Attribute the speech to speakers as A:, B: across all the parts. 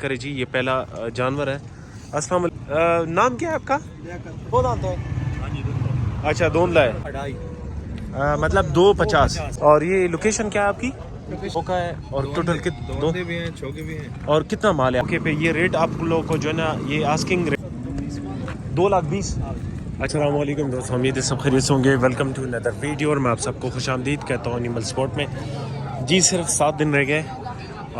A: کرے جی یہ پہلا جانور ہے. السلام علیکم. نام کیا ہے آپ کا؟
B: دو دانت ہے.
A: اچھا دوندا ہے.
B: 2.5
A: مطلب 2.50. اور یہ لوکیشن کیا ہے آپ کی؟ کا ہے. اور ٹوٹل
B: دونده بھی ہیں, چھوکے بھی ہیں.
A: اور کتنا مال ہے اوکے پہ؟ یہ ریٹ آپ لوگوں کو جو ہے نا یہ آسکنگ 2,20,000. السلام علیکم دوستوں, امید ہے سب خیریت سے ہوں گے. ویلکم ٹو اندر ویڈیو. اور میں آپ سب کو خوش آمدید کہتا ہوں اینیمل سپورٹ میں. جی صرف 7 دن رہ گئے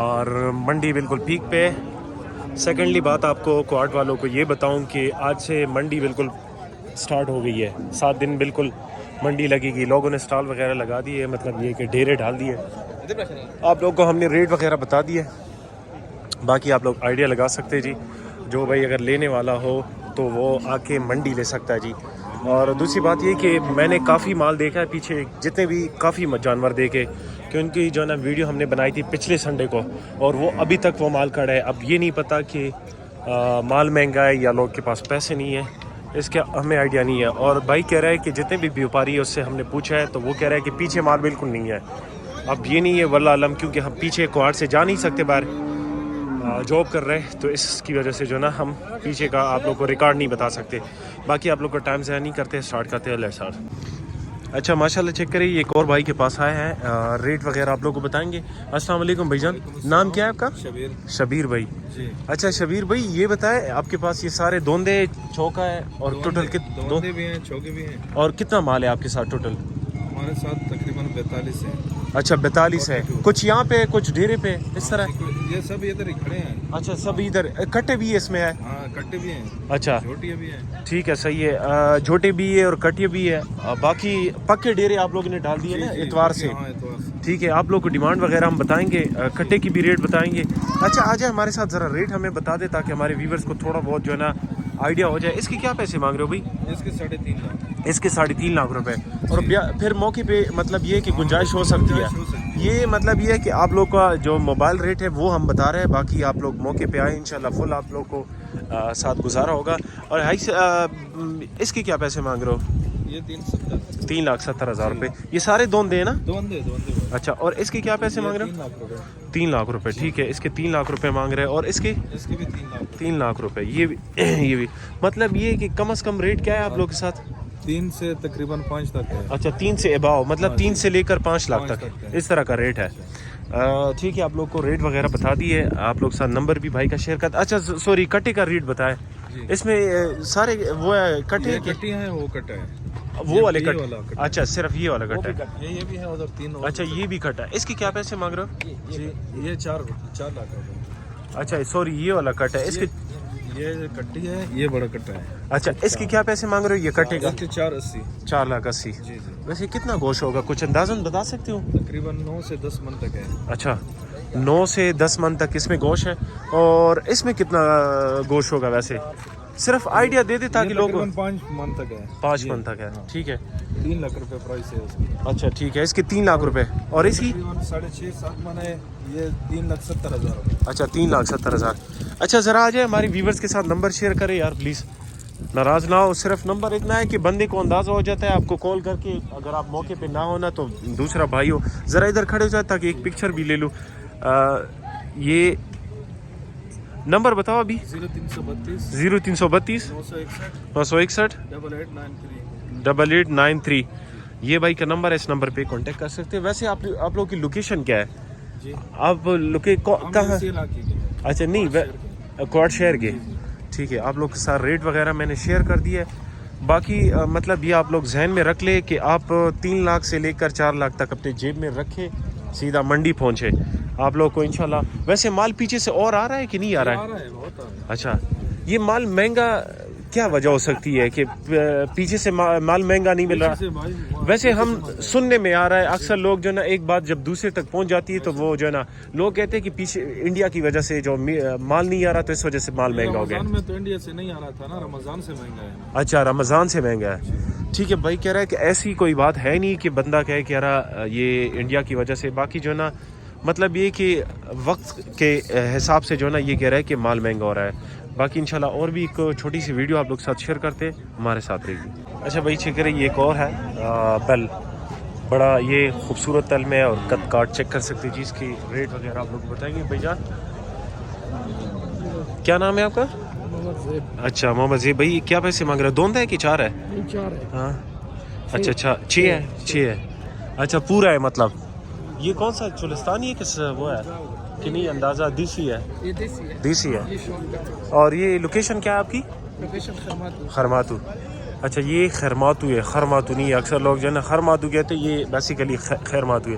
A: اور منڈی بالکل پیک پہ ہے. سیکنڈلی بات آپ کو کوارٹ والوں کو یہ بتاؤں کہ آج سے منڈی بالکل سٹارٹ ہو گئی ہے. 7 دن بالکل منڈی لگے گی. لوگوں نے سٹال وغیرہ لگا دی ہے, مطلب یہ کہ ڈیرے ڈال دیے. آپ لوگوں کو ہم نے ریٹ وغیرہ بتا دی ہے, باقی آپ لوگ آئیڈیا لگا سکتے جی. جو بھائی اگر لینے والا ہو تو وہ آ کے منڈی لے سکتا ہے جی. اور دوسری بات یہ کہ میں نے کافی مال دیکھا ہے پیچھے, جتنے بھی کافی جانور دیکھے کہ ان کی جو ہے نا ویڈیو ہم نے بنائی تھی پچھلے سنڈے کو, اور وہ ابھی تک وہ مال کھڑا ہے. اب یہ نہیں پتہ کہ مال مہنگا ہے یا لوگ کے پاس پیسے نہیں ہیں, اس کا ہمیں آئیڈیا نہیں ہے. اور بھائی کہہ رہا ہے کہ جتنے بھی بیوپاری ہے اس سے ہم نے پوچھا ہے تو وہ کہہ رہا ہے کہ پیچھے مال بالکل نہیں ہے. اب یہ نہیں ہے واللہ علم, کیونکہ ہم پیچھے کوارٹ سے جا نہیں سکتے, باہر جاب کر رہے, تو اس کی وجہ سے جو ہے نا ہم پیچھے کا آپ لوگ کو ریکارڈ نہیں بتا سکتے. باقی آپ لوگ کا ٹائم ضائع نہیں کرتے, اسٹارٹ کرتے ہیں. Let's start. اچھا ماشاءاللہ چیک کریے, ایک اور بھائی کے پاس آئے ہیں, ریٹ وغیرہ آپ لوگ کو بتائیں گے. السلام علیکم بھائی جان, نام کیا ہے آپ کا؟
B: شبیر.
A: شبیر بھائی
B: جی.
A: اچھا شبیر بھائی یہ بتائیں آپ کے پاس یہ سارے دوندے چوکا ہے اور ٹوٹل
B: دونده بھی ہیں, چھوکے بھی ہیں.
A: اور کتنا مال ہے آپ کے ساتھ ٹوٹل؟
B: ہمارے ساتھ تقریباً 42 ہیں.
A: اچھا 42 ہے, کچھ یہاں پہ کچھ ڈیرے پہ اس طرح.
B: یہ سب ادھر ہی کھڑے ہیں.
A: اچھا سب ادھر کٹے بھی اس میں ہے؟
B: ہاں کٹے بھی ہیں.
A: اچھا
B: چھوٹیاں بھی ہیں.
A: ٹھیک ہے صحیح ہے. جھوٹے بھی ہے اور کٹے بھی ہے. باقی پکے ڈیرے آپ لوگوں نے ڈال دیے نا اتوار سے.
B: ہاں اتوار سے.
A: ٹھیک ہے, آپ لوگ کو ڈیمانڈ وغیرہ ہم بتائیں گے, کٹے کی بھی ریٹ بتائیں گے. اچھا آ جائے ہمارے ساتھ ذرا ریٹ ہمیں بتا دے تاکہ ہمارے ویورز کو تھوڑا بہت جو ہے نا آئیڈیا ہو جائے. اس کے کیا پیسے مانگ رہے ہو بھائی؟
B: اس کے 3.5 لاکھ.
A: اس کے 3.5 لاکھ روپے. اور پھر موقع پہ مطلب یہ کہ گنجائش ہو سکتی ہے. یہ مطلب یہ ہے کہ آپ لوگ کا جو موبائل ریٹ ہے وہ ہم بتا رہے ہیں, باقی آپ لوگ موقع پہ آئیں انشاءاللہ فل آپ لوگ کو ساتھ گزارا ہوگا. اور اس کے کیا پیسے مانگ رہے ہو؟
B: یہ
A: 3,70,000 روپے. یہ سارے دوندے ہیں نا؟
B: دوندے.
A: اچھا, اور اس کے کیا پیسے مانگ رہے ہو؟
B: 3 لاکھ روپے.
A: 3 لاکھ روپے. ٹھیک ہے, اس کے 3 لاکھ روپے مانگ رہے ہیں. اور اس کے
B: بھی 3 لاکھ.
A: 3 لاکھ روپے. یہ بھی مطلب یہ کہ کم از کم ریٹ کیا ہے آپ لوگ کے ساتھ؟
B: 3 سے تقریباً 5 تک ہے.
A: اچھا 3 سے اباؤ, مطلب 3 سے لے کر 5 لاکھ تک اس طرح کا ریٹ ہے. ٹھیک ہے, آپ لوگ کو ریٹ وغیرہ بتا دیے. آپ لوگ ساتھ نمبر بھی بھائی کا شیئر کرتے. اچھا سوری, کٹے کا ریٹ بتائیں. اس میں سارے وہ کٹے
B: ہیں, وہ کٹا ہے,
A: وہ والے کٹ. اچھا صرف یہ والا کٹا ہے.
B: یہ بھی ہے ادھر 3.
A: اچھا یہ بھی کٹا ہے. اس کے کیا پیسے مانگ رہے ہو؟
B: جی یہ 4 لاکھ روپے.
A: اچھا سوری یہ والا کٹ ہے. اس کے
B: یہ کٹی ہے, یہ بڑا کٹا ہے.
A: اچھا اس کے کیا پیسے مانگ رہے ہو یہ کٹے کا؟
B: 4.80.
A: 4,80,000.
B: جی.
A: ویسے کتنا گوشت ہوگا, کچھ اندازاً بتا سکتے ہو؟
B: تقریباً 9 سے 10 من تک ہے.
A: اچھا 9 سے 10 من تک اس میں گوشت ہے. اور اس میں کتنا گوشت ہوگا ویسے؟ صرف آئیڈیا دے دے تاکہ لوگ.
B: 5 من تک ہے.
A: 5 من تک ہے. ٹھیک ہے,
B: 3 لاکھ روپے پرائس ہے اس کی.
A: اچھا ٹھیک ہے, اس کے 3 لاکھ روپے. اور اس کی
B: 6.5-7 من ہے, یہ 3,70,000 روپے.
A: اچھا 3,70,000. اچھا ذرا آ جائے ہماری ویورز کے ساتھ نمبر شیئر کرے یار پلیز, ناراض نہ ہو. صرف نمبر اتنا ہے کہ بندے کو اندازہ ہو جاتا ہے آپ کو کال کر کے, اگر آپ موقع پہ نہ ہونا تو دوسرا بھائی ہو ذرا ادھر کھڑے ہو جائے تاکہ ایک پکچر بھی لے لوں. یہ نمبر بتاؤ ابھی. 0332 961 8893. یہ بھائی کا نمبر ہے, اس نمبر پہ کانٹیکٹ کر سکتے ہیں. ویسے آپ لوگوں کی لوکیشن کیا ہے؟
B: جی
A: آپ کہاں؟ اچھا نہیں کوارٹ شہر کے. ٹھیک ہے, آپ لوگ کے ساتھ ریٹ وغیرہ میں نے شیئر کر دیا ہے. باقی مطلب یہ آپ لوگ ذہن میں رکھ لے کہ آپ 3 لاکھ سے لے کر 4 لاکھ تک اپنے جیب میں رکھے, سیدھا منڈی پہنچے آپ لوگ کو انشاءاللہ. ویسے مال پیچھے سے اور آ رہا ہے کہ نہیں آ رہا ہے؟ اچھا یہ مال مہنگا کیا وجہ ہو سکتی ہے کہ پیچھے سے مال مہنگا نہیں مل رہا؟ ویسے ہم سننے میں آ رہا ہے اکثر لوگ جو ہے نا ایک بات جب دوسرے تک پہنچ جاتی ہے تو وہ جو ہے نا لوگ کہتے ہیں کہ پیچھے انڈیا کی وجہ سے جو مال نہیں آ رہا تو اس وجہ سے مال مہنگا ہو گیا.
B: رمضان میں تو انڈیا سے نہیں آ رہا تھا نا, رمضان سے مہنگا ہے.
A: اچھا رمضان سے مہنگا ہے. ٹھیک ہے, بھائی کہہ رہا ہے کہ ایسی کوئی بات ہے نہیں کہ بندہ کہے کہ یار یہ انڈیا کی وجہ سے. باقی جو ہے نا مطلب یہ کہ وقت کے حساب سے جو ہے نا یہ کہہ رہا ہے کہ مال مہنگا ہو رہا ہے. باقی انشاءاللہ اور بھی ایک چھوٹی سی ویڈیو آپ لوگ ساتھ شیئر کرتے ہمارے ساتھ رہے گی. اچھا بھائی چیک کریں, یہ ایک اور ہے بیل, بڑا یہ خوبصورت تل میں اور قد کاٹ چیک کر سکتے جی. اس کی ریٹ وغیرہ آپ لوگ بتائیں گے بھائی جان. क्या नाम है आपका? अच्छा मोहम्मद ज़ेब भाई, क्या पैसे मांग रहे हो? दोंदा है कि चार है?
B: 4 है।
A: हाँ अच्छा अच्छा, 6 है, 6 है। अच्छा पूरा है मतलब। ये कौन सा चुलिस्तानी है किस वो है कि नहीं अंदाज़ा? देसी है,
B: ये देसी है,
A: देसी है।
B: ये शौक का
A: और ये लोकेशन क्या है आपकी?
B: लोकेशन खरमातू।
A: खरमातू। अच्छा ये खरमातू है, खरमातू नहीं है। अक्सर लोग जो है ना खरमातू कहते हैं, ये बेसिकली खैरमातू है।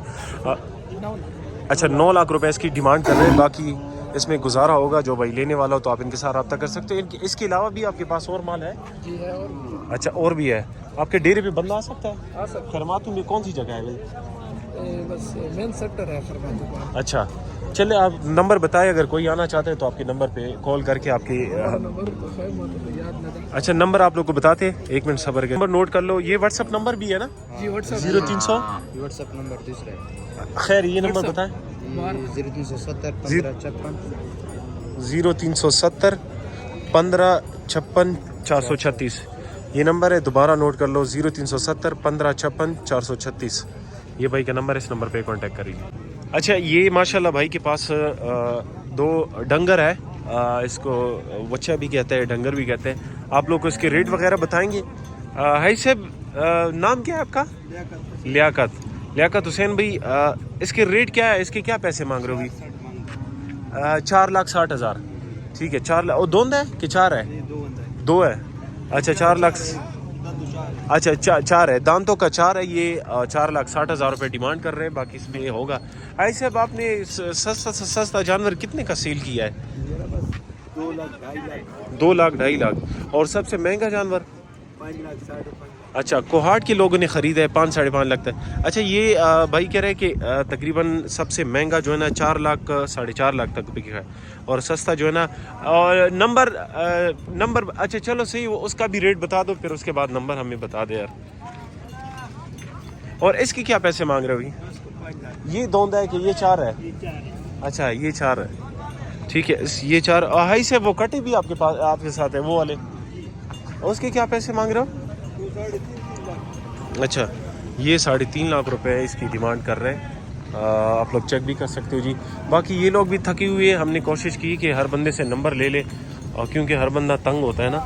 A: अच्छा 9 लाख रुपए इसकी डिमांड कर रहे हैं। बाकी इसमें गुजारा होगा, जो भाई लेने वाला हो तो आप इनके साथ रब्ता कर सकते हो। इसके अलावा भी आपके पास और माल है?
B: जी है, और
A: अच्छा और भी है। आपके डेरे पे बंदा आ सकता है?
B: आ सकता
A: खरमातू में कौन सी जगह है भाई?
B: है। बस मेन सेक्टर है खरमातू का।
A: अच्छा चले आप नंबर बताएं, अगर कोई आना चाहते हैं तो आपके नंबर पे कॉल करके आपकी
B: नंबर तो खैर मुझे तो याद नहीं था।
A: अच्छा नंबर आप लोग को बताते हैं, 1 मिनट सब्र के। नंबर नोट कर लो, ये व्हाट्सअप नंबर भी है ना?
B: जी व्हाट्सएप
A: 0300।
C: व्हाट्सएप नंबर दूसरा है
A: खैर ये नंबर बताएं।
C: 0370
A: 0370 15 56 436 ये नंबर है। दोबारा नोट कर लो, 0370 15 56 436 ये भाई का नंबर है। इस नंबर पे कांटेक्ट करिए। अच्छा ये माशाल्लाह भाई के पास 2 डंगर है। इसको वच्छा भी कहते हैं, डंगर भी कहते हैं। आप लोग को इसके रेट वगैरह बताएंगे। हाई साहब नाम क्या है आपका? लियाकत हुसैन भाई। इसके रेट क्या है, इसके क्या पैसे मांग रहे हो भाई? 4,60,000। ठीक है 4 लाख। और दोंदा है कि 4 है? 2 है। अच्छा 4 लाख। अच्छा 4 है, दांतों का 4 है। ये 4,60,000 रुपये डिमांड कर रहे हैं। बाकी इसमें ये होगा। ऐसे अब आपने सस्ता जानवर कितने का सेल किया है?
C: 2 लाख
A: 2 लाख 2.5 लाख। और सबसे महंगा जानवर?
C: 5 लाख 5.5
A: अच्छा कोहाट के लोगों ने ख़रीदा है 5 साढ़े 5 लाख तक। अच्छा ये भाई कह रहे हैं कि तकरीबन सबसे महंगा जो है ना 4 लाख 4.5 लाख तक बिका है, और सस्ता जो है ना। और नंबर अच्छा चलो सही, उसका भी रेट बता दो, फिर उसके बाद नंबर हमें बता दे यार। और इसकी क्या पैसे मांग रहे हो भाई? ये दोंदा है कि ये 4 है? अच्छा ये 4 है, ठीक है। ये 4 हाई से वो कटे भी आपके पास आपके साथ है वो वाले, उसके क्या पैसे मांग रहे हो? अच्छा ये 3.5 लाख रुपए इसकी डिमांड कर रहे हैं। आप लोग चेक भी कर सकते हो जी। बाकी ये लोग भी थके हुए हैं। हमने कोशिश की कि हर बंदे से नंबर ले ले, क्योंकि हर बंदा तंग होता है ना।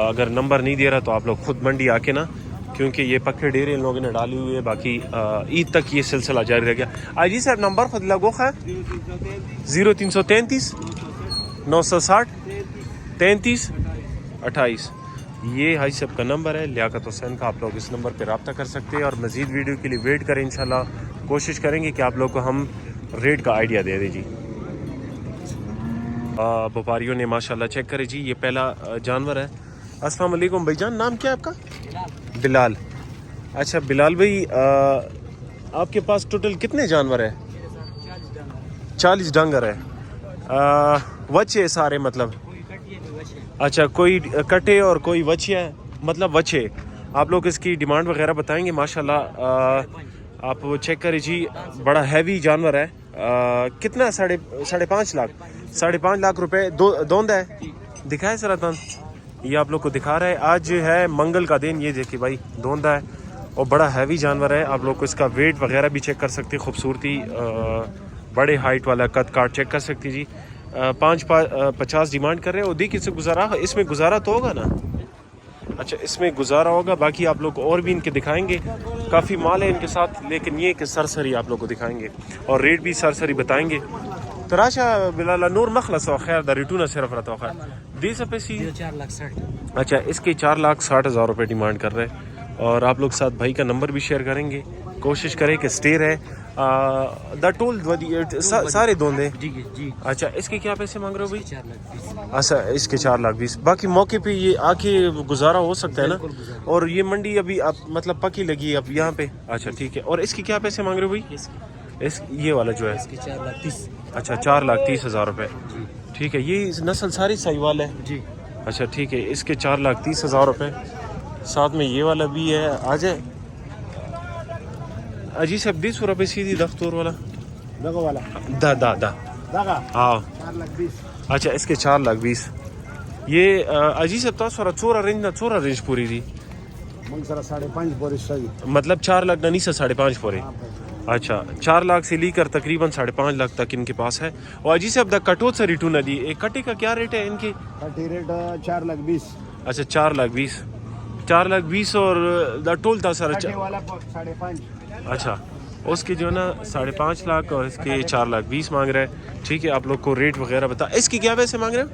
A: अगर नंबर नहीं दे रहा तो आप लोग खुद मंडी आके ना, क्योंकि ये पक्के डेरे इन लोगों ने डाली हुई है। बाकी ईद तक ये सिलसिला जारी रह गया। जी सर नंबर खुद लगो है 0333 960 33 28। ये हाई साहब का नंबर है, लियाकत हुसैन का। आप लोग इस नंबर पर रब्ता कर सकते हैं और मज़ीद वीडियो के लिए वेट करें। इंशाल्लाह कोशिश करेंगे कि आप लोग को हम रेट का आइडिया दे दें जी। व्यापारियों ने माशाल्लाह चेक करे जी। ये पहला जानवर है। अस्सलाम वालेकुम भाईजान, नाम क्या है आपका? बिलाल। अच्छा बिलाल भाई आपके पास टोटल कितने जानवर है? 40 डंगर है। वच्छे सारे मतलब? अच्छा कोई कटे और कोई वच्छे है, मतलब वच्छे। आप लोग इसकी डिमांड वगैरह बताएंगे। माशाल्लाह आप वो चेक करें जी, बड़ा हैवी जानवर है। कितना? 5.5 लाख 5.5 लाख रुपए। दोंदा है? दिखाए सर दांत, ये आप लोग को दिखा रहा है। आज है मंगल का दिन, ये देखिए भाई दोंदा है और बड़ा हैवी जानवर है। आप लोग को इसका वेट वगैरह भी चेक कर सकते हैं। खूबसूरती बड़े हाइट वाला कद काट चेक कर सकती जी। 5.50 डिमांड कर रहे हैं। और देखिए इससे गुजारा, इसमें गुजारा तो होगा ना? अच्छा इसमें गुजारा होगा। बाकी आप लोग को और भी इनके दिखाएंगे, काफ़ी माल है इनके साथ, लेकिन ये कि सरसरी आप लोग को दिखाएंगे और रेट भी सरसरी बताएंगे। तराशा बिलाल नूर मखलस और खैर दरिटूना सिर्फ रहता खैर 20 रुपये सी।
C: 4 लाख 60।
A: अच्छा इसके 4,60,000 रुपये डिमांड कर रहे हैं। और आप लोग साथ भाई का नंबर भी शेयर करेंगे। कोशिश करें कि स्टेर है द टोल सारे दोंदे
C: जी।
A: अच्छा इसके क्या पैसे मांग रहे हो भाई?
C: 4 लाख 20।
A: अच्छा इसके 4,20,000। बाकी मौके पे ये आके गुजारा हो सकता है ना? और ये मंडी अभी आप मतलब पकी लगी है अब यहाँ पे। अच्छा ठीक है। और इसके क्या पैसे मांग रहे हो भाई? इस ये वाला जो है
C: इसके 4 लाख 30।
A: अच्छा 4,30,000 रुपये। ठीक है। ये नस्ल सारी साहिवाल है
C: जी।
A: अच्छा ठीक है। इसके 4,30,000 रुपये। साथ में ये वाला भी है। आ जाए अजी सब 20 रुपये सीधी दफ्तूर वाला
C: दगा वाला
A: दा हाँ
C: 4 लाख 20।
A: अच्छा इसके 4,20,000। ये अजी सब तो सोरा चोरा रेंज पूरी थी
C: मन सर 5.5 बोरी सही।
A: मतलब 4 लाख नहीं से 5.5 पूरे। अच्छा 4 लाख से लेकर तकरीबन 5.5 लाख तक इनके पास है। और अजी से अब द कटोत से रिटू नदी एक कटे का क्या रेट है इनकी?
C: कटी रेट 4,20,000।
A: अच्छा 4,20,000, 4,20,000 और द टोल था सर?
C: कटे वाला 5.5।
A: अच्छा उसके जो है ना 5.5 लाख और इसके 4,20,000 मांग रहा है। ठीक है आप लोग को रेट वगैरह बता। इसकी क्या वैसे मांग रहे हैं?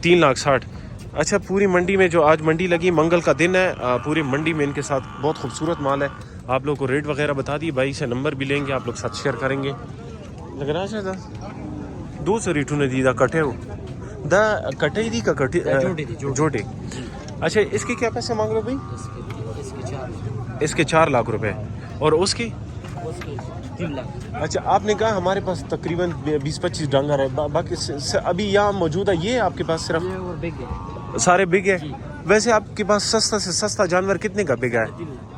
A: 3,60,000। अच्छा पूरी मंडी में जो आज मंडी लगी, मंगल का दिन है, पूरी मंडी में इनके साथ बहुत खूबसूरत माल है। आप लोग को रेट वगैरह बता दिए, भाई से नंबर भी लेंगे, आप लोग साथ शेयर करेंगे। लग रहा है 200 रिटू ने दी दा कटे हो द कटे दी का कटे जोटे। अच्छा इसके क्या पैसे मांग रहे हो भाई? इसके 4 लाख रुपए और उसकी
D: 3 लाख।
A: अच्छा आपने कहा हमारे पास तकरीबन 20-25 डांगर है, बाकी अभी यहाँ मौजूद है ये आपके पास सिर्फ?
D: ये और बिग है,
A: सारे बिग है। वैसे आपके पास सस्ता से सस्ता जानवर कितने का बिगा है?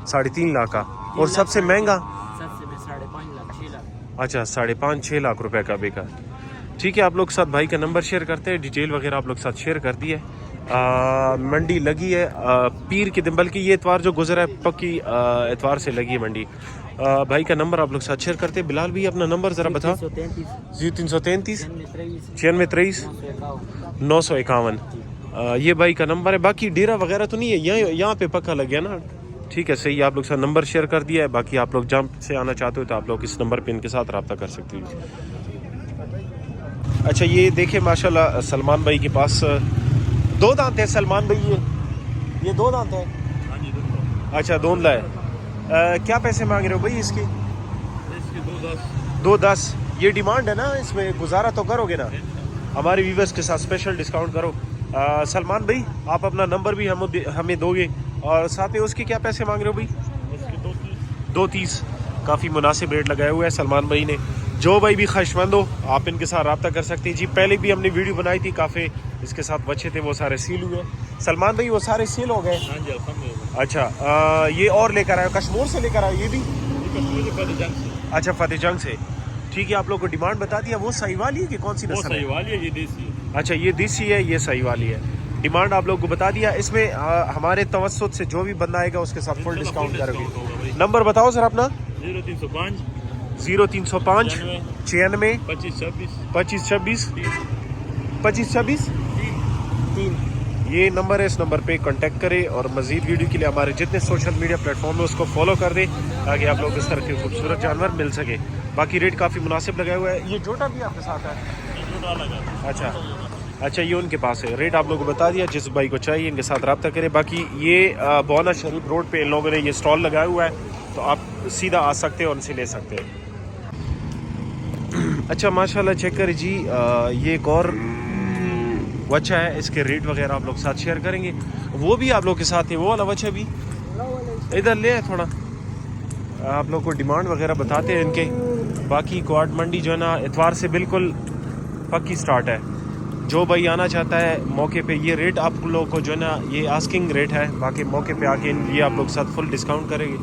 A: 3.5 लाख का। और सबसे महंगा?
D: सबसे में 5.5 लाख 6 लाख।
A: अच्छा 5.5-6 लाख रुपए का बिगा। ठीक है आप लोग साथ भाई का नंबर शेयर करते हैं, डिटेल वगैरह आप लोग साथ शेयर कर दिए। मंडी लगी है पीर के दिन, बल्कि ये इतवार जो गुजरा है पक्की इतवार से लगी है मंडी। भाई का नंबर आप लोग साथ शेयर करते हैं। बिलाल भी अपना नंबर ज़रा बता। 333 96 951 ये भाई का नंबर है। बाकी डेरा वगैरह तो नहीं है यहाँ पे पक्का लग गया ना? ठीक है सही, आप लोग साथ नंबर शेयर कर दिया है। बाकी आप लोग जहाँ से आना चाहते हो तो आप लोग इस नंबर पे इनके साथ रब्ता कर सकते हो। अच्छा ये देखे माशाल्लाह सलमान भाई के पास 2 दांत है। सलमान भाई ये 2 दांत है? अच्छा दोंदला है। क्या पैसे मांग रहे हो भाई इसकी? 2.10। ये डिमांड है ना, इसमें गुजारा तो करोगे ना? हमारे व्यूवर्स के साथ स्पेशल डिस्काउंट करो। सलमान भाई आप अपना नंबर भी हमें दोगे और साथ में उसके क्या पैसे मांग रहे हो भाई? 2.30। काफ़ी मुनासिब रेट लगाया हुआ है सलमान भाई ने। जो भाई भी ख्वाहिशमंद हो आप इनके साथ रब्ता कर सकते हैं जी। पहले भी हमने वीडियो बनाई थी, काफ़ी इसके साथ बच्चे थे वो सारे सील हुए। सलमान भाई वो सारे सील हो गए? अच्छा ये और लेकर आए कश्मीर से लेकर आए? ये भी अच्छा फतेह जंग से। ठीक है आप लोग को डिमांड बता दिया। वो सही वाली है कि कौन सी नस्ल है?
B: ये देसी।
A: अच्छा ये देसी है, ये सही वाली है। डिमांड आप लोग को बता दिया। इसमें हमारे तवस्सुत से जो भी बंदा आएगा उसके साथ फुल डिस्काउंट करोगे। नंबर बताओ सर अपना।
B: 0305
A: 0305 96
B: 25
A: 25
B: 26
A: 26 25 3 ये नंबर है। इस नंबर पे कांटेक्ट करें और मज़ीद वीडियो के लिए हमारे जितने सोशल मीडिया प्लेटफॉर्म है उसको फॉलो कर दें ताकि आप लोग इस तरह के खूबसूरत जानवर मिल सके। बाकी रेट काफ़ी मुनासिब लगाया हुआ है। ये जोटा भी आपके साथ है? अच्छा ये उनके पास है। रेट आप लोगों को बता दिया। जिस भाई को चाहिए इनके साथ रब्ता करें। बाकी ये बौना शरीफ रोड पे इन लोगों ने ये स्टॉल लगाया हुआ है, तो आप सीधा आ सकते हैं और उनसे ले सकते हैं। अच्छा माशाल्लाह चेक करें जी। ये एक और बच्चा है, इसके रेट वगैरह आप लोग साथ शेयर करेंगे। वो भी आप लोग के साथ है, वो वाला बच्चा भी इधर ले है थोड़ा। आप लोग को डिमांड वगैरह बताते हैं इनके। बाकी क्वाड मंडी जो है ना इतवार से बिल्कुल पक्की स्टार्ट है। जो भाई आना चाहता है मौके पे, ये रेट आप लोग को जो है ना ये आस्किंग रेट है। बाकी मौके पे आके ये आप लोग साथ फुल डिस्काउंट करेंगे।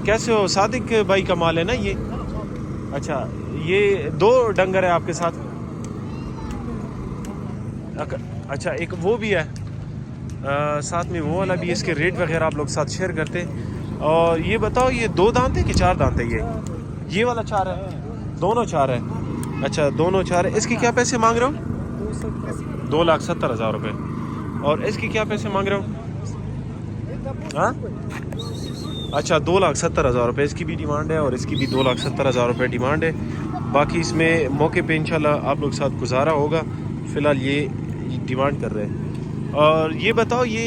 A: कैसे हो? सादिक भाई का माल है ना ये? अच्छा ये 2 डंगर है आपके साथ? अच्छा एक वो भी है साथ में, वो वाला भी। इसके रेट वगैरह आप लोग साथ शेयर करते हैं। और ये बताओ ये 2 दांत है कि 4 दांत है? ये वाला 4 है? दोनों 4 है? अच्छा दोनों 4 है। इसके क्या पैसे मांग रहे हो? 2,70,000 रुपये। और इसके क्या पैसे मांग रहे हो? हाँ अच्छा 2,70,000 रुपये इसकी भी डिमांड है और इसकी भी 2,70,000 रुपये डिमांड है। बाकी इसमें मौके पे इंशाल्लाह आप लोग साथ गुजारा होगा। फ़िलहाल ये डिमांड कर रहे हैं। और ये बताओ ये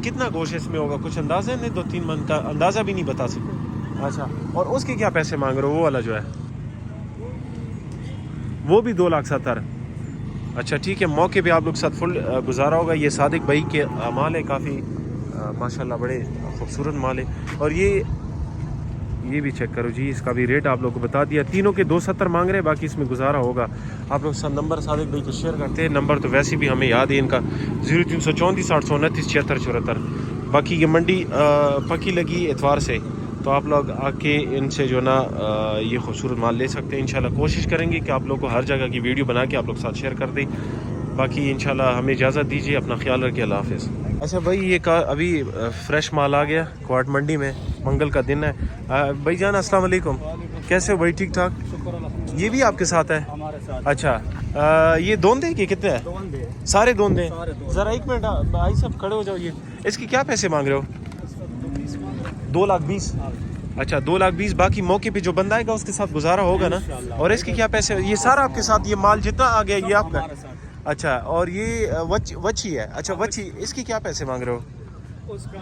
A: कितना गोश्त इसमें होगा? कुछ अंदाज़ा है? नहीं 2-3 मन का अंदाज़ा भी नहीं बता सकते। अच्छा और उसके क्या पैसे मांग रहे हो? वो वाला जो है वो भी 2,70,000। अच्छा ठीक है मौके पे आप लोग साथ फुल गुजारा होगा। ये सादिक भाई के माल है, काफ़ी माशाल्लाह बड़े खूबसूरत माल है। और ये भी चेक करो जी, इसका भी रेट आप लोग को बता दिया। तीनों के 270 मांग रहे हैं, बाकी इसमें गुजारा होगा। आप लोग साथ नंबर सादिक भाई को शेयर करते हैं। नंबर तो वैसे भी हमें याद है इनका 0334 829 76 74। बाकी ये मंडी पक्की लगी इतवार से, तो आप लोग आके इनसे जो ना ये खूबसूरत माल ले सकते हैं। इंशाल्लाह कोशिश करेंगे कि आप लोग को हर जगह की वीडियो बना के आप लोग साथ शेयर कर दें। बाकी इंशाल्लाह हमें इजाज़त दीजिए, अपना ख्याल रखिए। अल्लाह हाफ़िज़। اچھا بھائی یہ ابھی فریش مال آ گیا کوارٹ منڈی میں, منگل کا دن ہے. بھائی جان السلام علیکم, کیسے ہو بھائی؟ ٹھیک ٹھاک. یہ بھی آپ کے ساتھ ہے؟
C: ہمارے ساتھ
A: اچھا یہ دوندے کہ کتنے ہیں؟
C: دون دے
A: سارے دوندے.
C: سارے دوندے.
A: ذرا ایک منٹ بھائی صاحب کھڑے ہو جاؤ. یہ اس کی کیا پیسے مانگ رہے ہو؟ 2,20,000. اچھا 2,20,000. باقی موقع پہ جو بندہ آئے گا اس کے ساتھ گزارا ہوگا نا. اور اس کی کیا پیسے؟ یہ سارا آپ کے ساتھ, یہ مال جتنا آ گیا یہ آپ کا؟ اچھا اور یہ وچی ہے. اچھا وچی, اس کی کیا پیسے مانگ رہے ہو؟
C: اس کا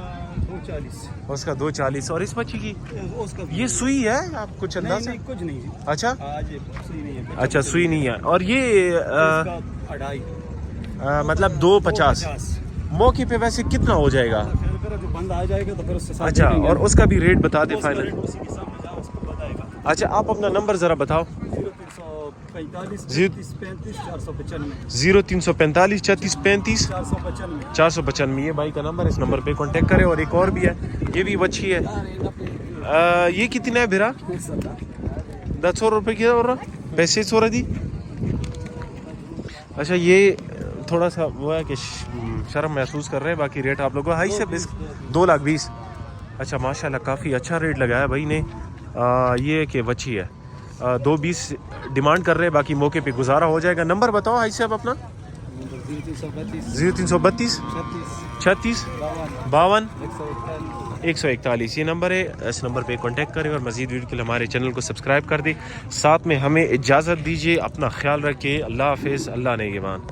C: 240.
A: اس کا 240. اور اس بچی کی
C: اس کا
A: یہ سوئی ہے آپ کچھ انداز ہے؟
C: نہیں کچھ نہیں.
A: اچھا
C: آج سوئی نہیں ہے.
A: اچھا سوئی نہیں ہے. اور یہ
C: اس کا 2.5
A: مطلب 250. موقع پہ ویسے کتنا ہو جائے گا؟
C: پھر جو بندہ آ جائے گا تو پھر اس سے ساتھ
A: اچھا اور اس کا بھی ریٹ بتا دیں فائنل.
C: اسی کے سامنے جاؤ اس کو بتائے گا.
A: اچھا آپ اپنا نمبر ذرا بتاؤ. 0345 34 35 495. یہ بھائی کا نمبر, اس نمبر پہ کانٹیکٹ کریں. اور ایک اور بھی ہے, یہ بھی وچھی ہے. یہ کتنا ہے بھیرا؟ 10 روپے کی اور پیسے سورا دی. اچھا یہ تھوڑا سا وہ ہے کہ شرم محسوس کر رہے ہیں. باقی ریٹ آپ لوگوں کو ہائی سے 2,20,000. اچھا ماشاءاللہ کافی اچھا ریٹ لگایا بھائی نے. یہ کہ وچھی ہے 2,20 ڈیمانڈ کر رہے ہیں. باقی موقع پہ گزارا ہو جائے گا. نمبر بتاؤ ہائی صاحب اپنا. 0332 36 52 141. یہ نمبر ہے. اس نمبر پہ کانٹیکٹ کریں اور مزید ویڈیو کے لیے ہمارے چینل کو سبسکرائب کر دیں. ساتھ میں ہمیں اجازت دیجیے. اپنا خیال رکھیں. اللہ حافظ. اللہ نگہبان.